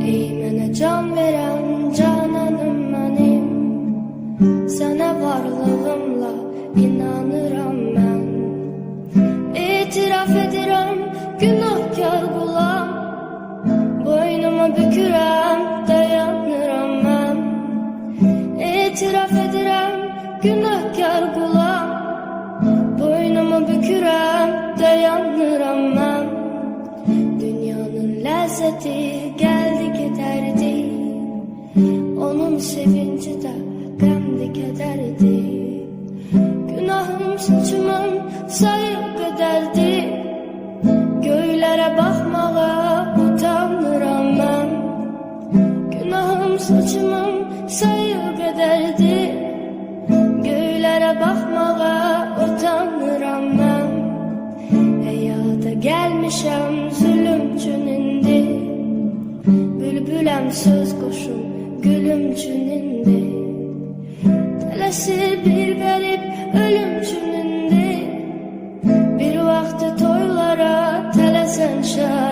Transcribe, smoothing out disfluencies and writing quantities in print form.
Ey mənə can verən cananım mənim, sənə varlığımla inanıram mən. İtiraf edirəm, günahkar qulam, boynumu bükürəm, dayanıram mən. İtiraf edirəm, günahkar qulam, boynumu bükürəm, dayanıram mən. Dünyanın ləzzəti gəldi gedərdi, onun sevinci də qəmdi kədərdi. Günahım suçumun sayıb qədərdi, göylərə baxmağa utanıram mən. Günahım suçumun sayıb qədərdi, göylərə baxmağa utanıram mən. Həyata gəlmişəm zülüm üçün indi, bülbüləm söz qoşum gülüm üçün indi. Tələsir bir qərib ölüm üçün indi, bir vaxtı toylara tələsən şah.